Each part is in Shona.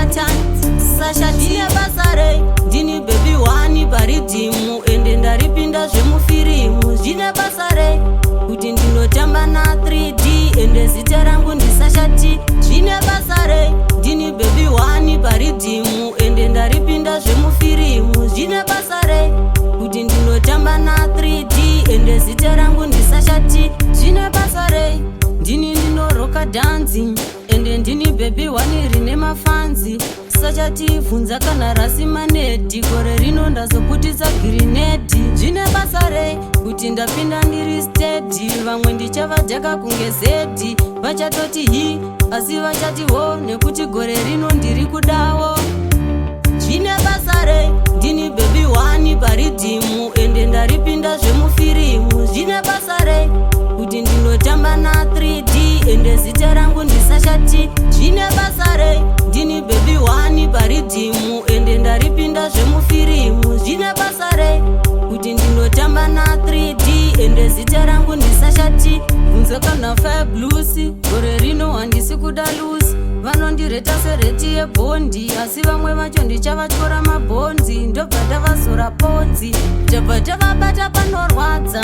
pattern sasha ndine basa rei ndini baby one paridhimu ende ndaripinda zvemufirimu zvine basa rei kuti ndinotamba na 3D ende zita rangu ndisashati zvine basa rei ndini baby one paridhimu ende ndaripinda zvemufirimu zvine basa rei kuti ndinotamba na 3D ende zita rangu ndisashati zvine basa rei ndini ndinoroka dhanzi ende ndini baby one rine mafanzi sachativhunza kana rasi maneti gore rino ndazoputisa girineti zvine basa rei kuti ndapinda ndiri stedi vamwe ndichavajaka kunge zedi vachatoti hi asi vachati ho nekuti gore rino ndiri kudawo zvine basa rei ndini baby one paridhimu ende ndaripinda zvemufirimu zvine basa rei kuti ndinotamba na 3D ende zita rangu ndisashati zvine basa rei ndini baby one paridhimu ende ndaripinda zvemufirimu zvine basa rei kuti ndinotamba na 3D ende zita rangu ndisashati bvunzo kana fabulous gore rino handisi kuda lusi vanondireta sereti yebhondi asi vamwe vacho ndichavatyora mabhonzi ndobva ndavazora ponzi ndobva ndavabata panorwadza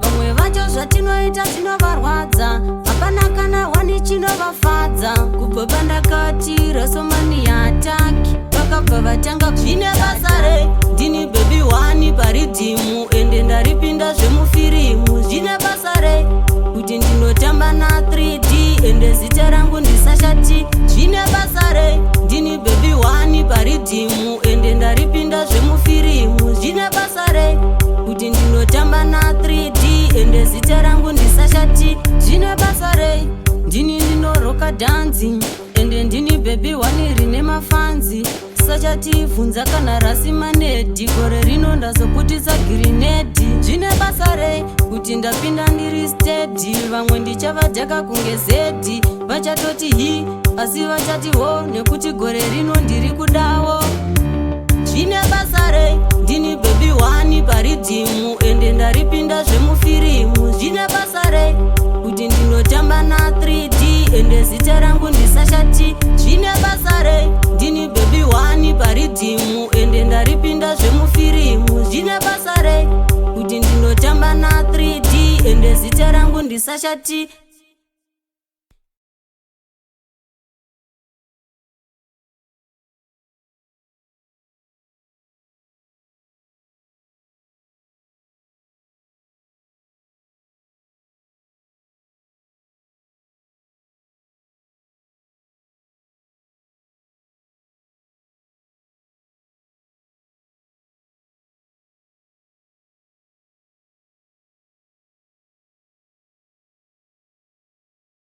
vamwe vacho zvatinoita tinovarwadza hapana kana wani chinovafadza kubva pandakati rasomani yataki vakabva vatanga zvine basa rei ndini baby one paridhimu ende ndaripinda zvemufirimu zvine basa rei kuti ndinotamba na 3D ende zita rangu ndisashati zvine basa rei ndini baby one paridhimu ende ndaripinda zvemufirimu zvine basa rei kuti ndinotamba na 3D ende zita rangu ndisashati zvine basa rei ndini ndinoroka dhanzi ende ndini baby one rine mafanzi sachativhunza kana rasi maneti gore rino ndazoputisa girineti zvine basa rei kuti ndapinda ndiri stedi vamwe ndichavajaka kunge zedi vachatoti hi asi vachati ho nekuti gore rino ndiri kudawo zvine basa rei ndini baby one paridhimu ende ndaripinda zvemufirimu zvine basa rei kuti ndinotamba na 3D ende zita rangu ndisashati zvine basa rei ndini baby one paridhimu ende ndaripinda zvemufirimu zvine basa rei kuti ndinotamba na 3D ende zita rangu ndisashati